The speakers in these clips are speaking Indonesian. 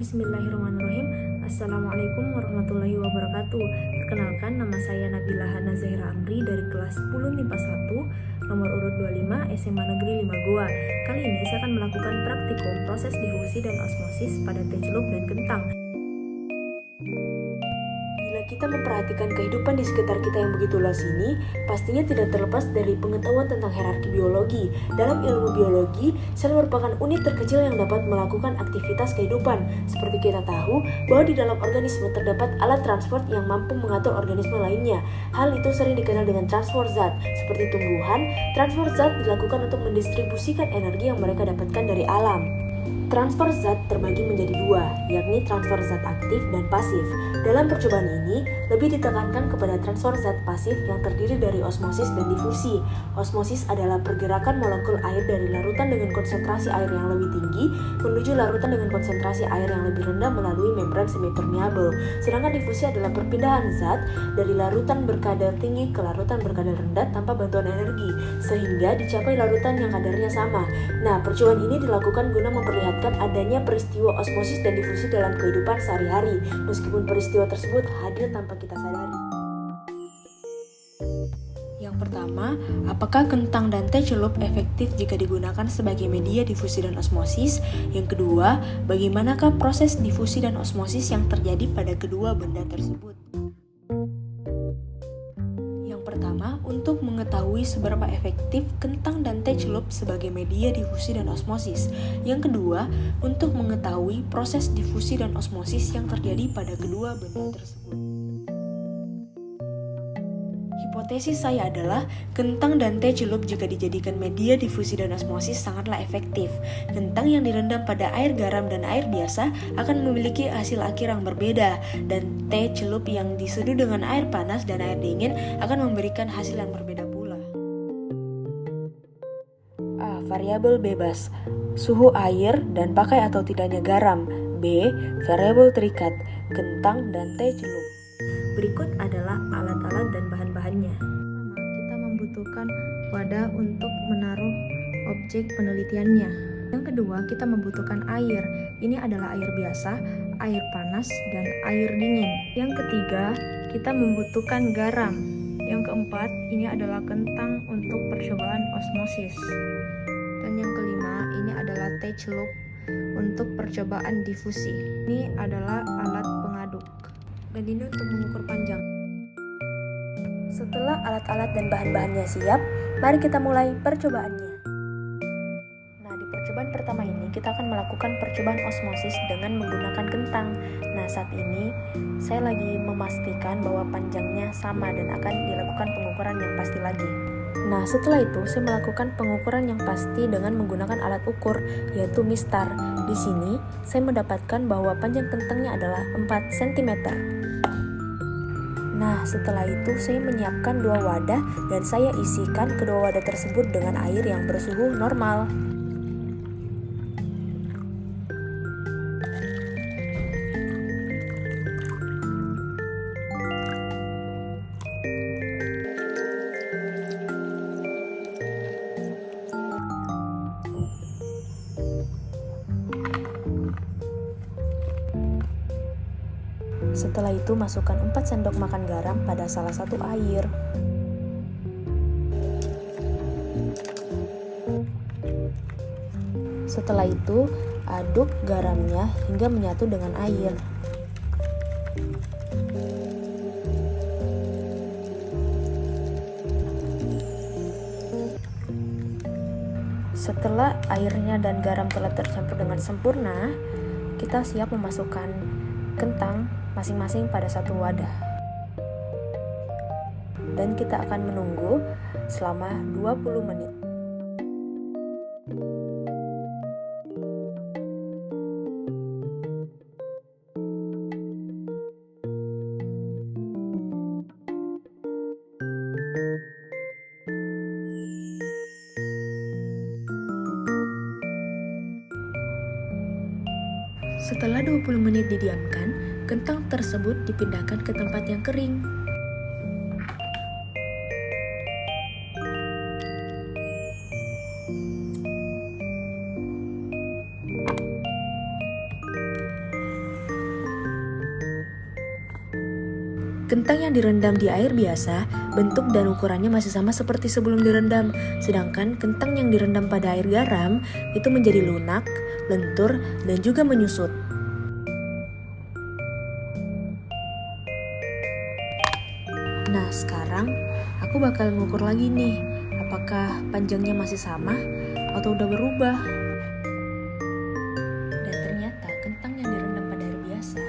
Bismillahirrahmanirrahim. Assalamualaikum warahmatullahi wabarakatuh. Perkenalkan, nama saya Nabila Hana Zahira Amri dari kelas 10 MIPA 1, nomor urut 25, SMA Negeri 5 Goa. Kali ini saya akan melakukan praktikum proses difusi dan osmosis pada teh celup dan kentang. Bila kita memperhatikan kehidupan di sekitar kita yang begitu luas ini, pastinya tidak terlepas dari pengetahuan tentang hierarki biologi. Dalam ilmu biologi, sel merupakan unit terkecil yang dapat melakukan aktivitas kehidupan. Seperti kita tahu, bahwa di dalam organisme terdapat alat transport yang mampu mengatur organisme lainnya. Hal itu sering dikenal dengan transport zat. Seperti tumbuhan, transport zat dilakukan untuk mendistribusikan energi yang mereka dapatkan dari alam. Transfer zat terbagi menjadi dua, yakni transfer zat aktif dan pasif. Dalam percobaan ini, lebih ditekankan kepada transfer zat pasif yang terdiri dari osmosis dan difusi. Osmosis adalah pergerakan molekul air dari larutan dengan konsentrasi air yang lebih tinggi menuju larutan dengan konsentrasi air yang lebih rendah melalui membran semipermeabel. Sedangkan difusi adalah perpindahan zat dari larutan berkadar tinggi ke larutan berkadar rendah tanpa bantuan energi, sehingga dicapai larutan yang kadarnya sama. Nah, percobaan ini dilakukan guna memperlihatkan adanya peristiwa osmosis dan difusi dalam kehidupan sehari-hari, meskipun peristiwa tersebut hadir tanpa kita sadari. Yang pertama, apakah kentang dan teh celup efektif jika digunakan sebagai media difusi dan osmosis? Yang kedua, bagaimanakah proses difusi dan osmosis yang terjadi pada kedua benda tersebut? Pertama, untuk mengetahui seberapa efektif kentang dan teh celup sebagai media difusi dan osmosis. Yang kedua, untuk mengetahui proses difusi dan osmosis yang terjadi pada kedua benda tersebut. Hipotesis saya adalah kentang dan teh celup jika dijadikan media difusi dan osmosis sangatlah efektif. Kentang yang direndam pada air garam dan air biasa akan memiliki hasil akhir yang berbeda, dan teh celup yang diseduh dengan air panas dan air dingin akan memberikan hasil yang berbeda pula. A. Variabel bebas, suhu air dan pakai atau tidaknya garam. B. Variabel terikat, kentang dan teh celup. Berikut adalah alat-alat dan bahan-bahannya. Kita membutuhkan wadah untuk menaruh objek penelitiannya. Yang kedua, kita membutuhkan air. Ini adalah air biasa, air panas, dan air dingin. Yang ketiga, kita membutuhkan garam. Yang keempat, ini adalah kentang untuk percobaan osmosis. Dan yang kelima, ini adalah teh celup untuk percobaan difusi. Ini adalah alat pengaduk. Dan ini untuk mengukur panjang. Setelah alat-alat dan bahan-bahannya siap, mari kita mulai percobaannya. Nah, di percobaan pertama ini kita akan melakukan percobaan osmosis dengan menggunakan kentang. Nah, saat ini saya lagi memastikan bahwa panjangnya sama dan akan dilakukan pengukuran yang pasti lagi. Nah, setelah itu saya melakukan pengukuran yang pasti dengan menggunakan alat ukur, yaitu mistar. Di sini saya mendapatkan bahwa panjang kentangnya adalah 4 cm. Nah, setelah itu saya menyiapkan 2 wadah dan saya isikan kedua wadah tersebut dengan air yang bersuhu normal. Setelah itu masukkan 4 sendok makan garam pada salah satu air. Setelah itu aduk garamnya hingga menyatu dengan air. Setelah airnya dan garam telah tercampur dengan sempurna, kita siap memasukkan kentang masing-masing pada satu wadah. Dan kita akan menunggu selama 20 menit. Setelah 20 menit didiamkan, kentang tersebut dipindahkan ke tempat yang kering. Kentang yang direndam di air biasa, bentuk dan ukurannya masih sama seperti sebelum direndam. Sedangkan kentang yang direndam pada air garam itu menjadi lunak, lentur, dan juga menyusut. Nah, sekarang aku bakal ngukur lagi nih, apakah panjangnya masih sama atau udah berubah. Dan ternyata kentang yang direndam pada air biasa,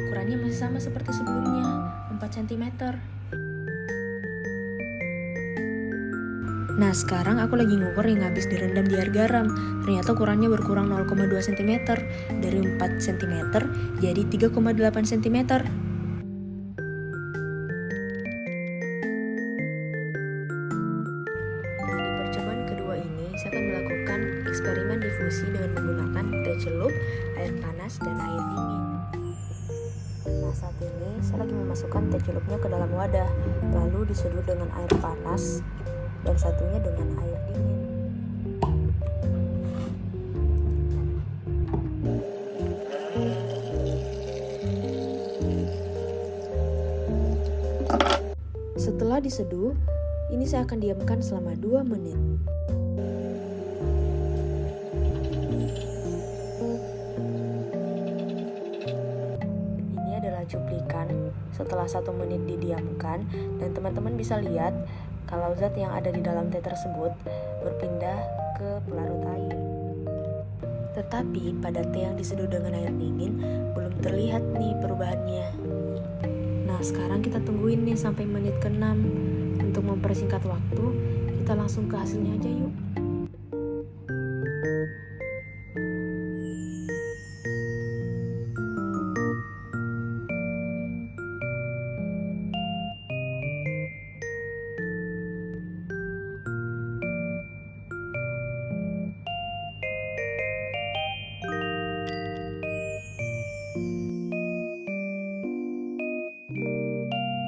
ukurannya masih sama seperti sebelumnya, 4 cm. Nah, sekarang aku lagi ngukur yang habis direndam di air garam. Ternyata ukurannya berkurang 0,2 cm, dari 4 cm jadi 3,8 cm. Saya akan melakukan eksperimen difusi dengan menggunakan teh celup, air panas, dan air dingin. Nah, saat ini saya lagi memasukkan teh celupnya ke dalam wadah, lalu diseduh dengan air panas dan satunya dengan air dingin. Setelah diseduh, ini saya akan diamkan selama 2 menit. Cuplikan setelah 1 menit didiamkan, dan teman-teman bisa lihat kalau zat yang ada di dalam teh tersebut berpindah ke pelarut air. Tetapi pada teh yang diseduh dengan air dingin belum terlihat nih perubahannya. Nah, sekarang kita tungguin nih sampai menit ke-6. Untuk mempersingkat waktu, kita langsung ke hasilnya aja yuk.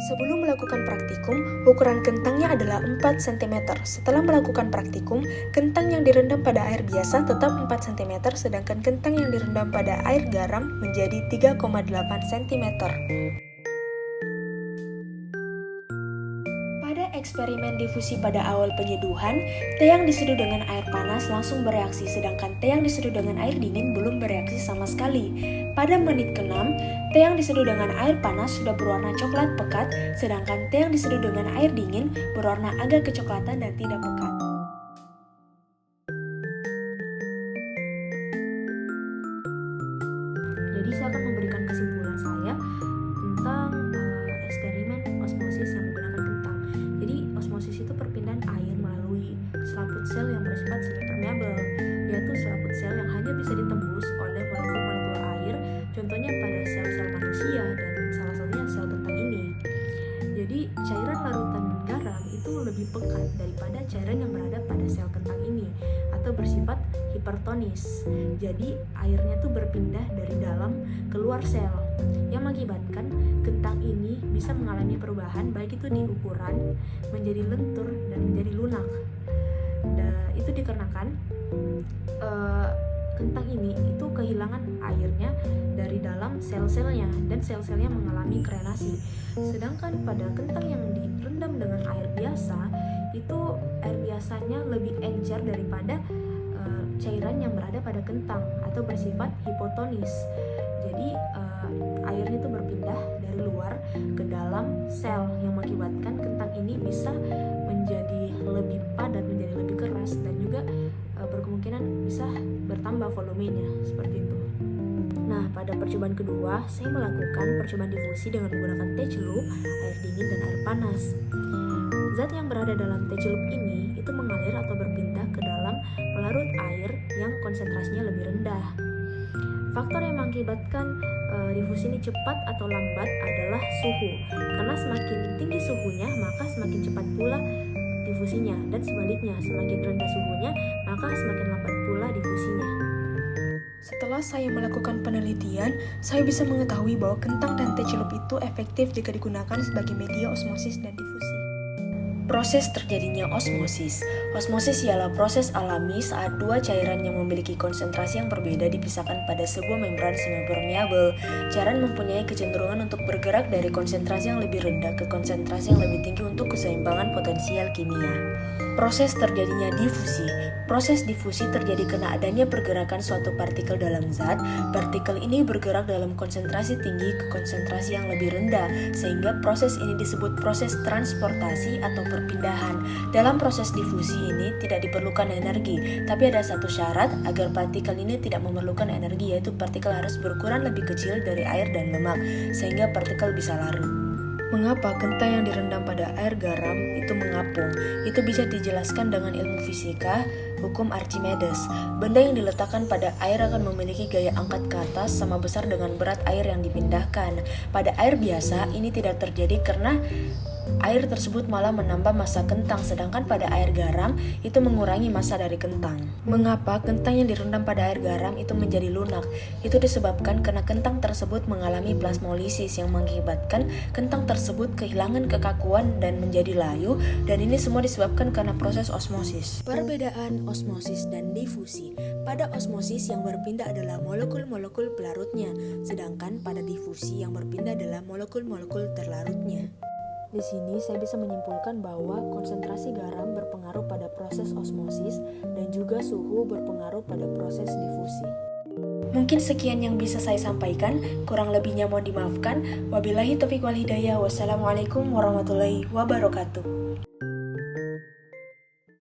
Sebelum melakukan praktikum, ukuran kentangnya adalah 4 cm. Setelah melakukan praktikum, kentang yang direndam pada air biasa tetap 4 cm, sedangkan kentang yang direndam pada air garam menjadi 3,8 cm. Pada eksperimen difusi pada awal penyeduhan, teh yang diseduh dengan air panas langsung bereaksi, sedangkan teh yang diseduh dengan air dingin belum bereaksi sama sekali. Pada menit ke-6, teh yang diseduh dengan air panas sudah berwarna coklat pekat, sedangkan teh yang diseduh dengan air dingin berwarna agak kecoklatan dan tidak pekat. Jadi saya akan memberikan kesimpulan saya tentang eksperimen osmosis yang menggunakan kentang. Jadi osmosis itu perpindahan air melalui selaput sel yang bersifat semi-permeabel, yaitu selaput sel yang hanya bisa ditembus oleh molekul-molekul air, contohnya pada sel-sel manusia dan salah satunya sel kentang ini. Jadi cairan larutan garam itu lebih pekat daripada cairan yang berada pada sel kentang ini atau bersifat hipertonis. Jadi airnya tuh berpindah dari dalam keluar sel yang mengakibatkan kentang ini bisa mengalami perubahan baik itu di ukuran, menjadi lentur dan menjadi lunak. Itu dikarenakan kentang ini itu kehilangan airnya dari dalam sel-selnya dan sel-selnya mengalami krenasi. Sedangkan pada kentang yang direndam dengan air biasa, itu air biasanya lebih encer daripada cairan yang berada pada kentang atau bersifat hipotonis. Jadi airnya itu berpindah dari luar ke dalam sel yang mengakibatkan kentang ini bisa menjadi lebih padat, menjadi lebih keras, dan juga berkemungkinan bisa bertambah volumenya seperti itu. Nah, pada percobaan kedua, saya melakukan percobaan difusi dengan menggunakan teh celup, air dingin, dan air panas. Zat yang berada dalam teh celup ini itu mengalir atau berpindah ke dalam pelarut air yang konsentrasinya lebih rendah. Faktor yang mengakibatkan difusi ini cepat atau lambat adalah suhu. Karena semakin tinggi suhunya, maka semakin cepat pula difusinya, dan sebaliknya, semakin rendah suhunya, maka semakin lambat pula difusinya. Setelah saya melakukan penelitian, saya bisa mengetahui bahwa kentang dan teh celup itu efektif jika digunakan sebagai media osmosis dan difusi. Proses terjadinya osmosis. Osmosis ialah proses alami saat dua cairan yang memiliki konsentrasi yang berbeda dipisahkan pada sebuah membran semi-permeabel. Cairan mempunyai kecenderungan untuk bergerak dari konsentrasi yang lebih rendah ke konsentrasi yang lebih tinggi untuk keseimbangan potensial kimia. Proses terjadinya difusi. Proses difusi terjadi karena adanya pergerakan suatu partikel dalam zat. Partikel ini bergerak dalam konsentrasi tinggi ke konsentrasi yang lebih rendah, sehingga proses ini disebut proses transportasi atau perpindahan. Dalam proses difusi ini tidak diperlukan energi, tapi ada satu syarat agar partikel ini tidak memerlukan energi, yaitu partikel harus berukuran lebih kecil dari air dan lemak, sehingga partikel bisa larut. Mengapa kentang yang direndam pada air garam itu mengapung? Itu bisa dijelaskan dengan ilmu fisika, hukum Archimedes. Benda yang diletakkan pada air akan memiliki gaya angkat ke atas sama besar dengan berat air yang dipindahkan. Pada air biasa, ini tidak terjadi karena air tersebut malah menambah massa kentang, sedangkan pada air garam itu mengurangi massa dari kentang. Mengapa kentang yang direndam pada air garam itu menjadi lunak? Itu disebabkan karena kentang tersebut mengalami plasmolisis yang mengakibatkan kentang tersebut kehilangan kekakuan dan menjadi layu, dan ini semua disebabkan karena proses osmosis. Perbedaan osmosis dan difusi. Pada osmosis yang berpindah adalah molekul-molekul pelarutnya, sedangkan pada difusi yang berpindah adalah molekul-molekul terlarutnya. Di sini saya bisa menyimpulkan bahwa konsentrasi garam berpengaruh pada proses osmosis dan juga suhu berpengaruh pada proses difusi. Mungkin sekian yang bisa saya sampaikan, kurang lebihnya mohon dimaafkan. Wabillahi taufiq wal hidayah. Wassalamualaikum warahmatullahi wabarakatuh.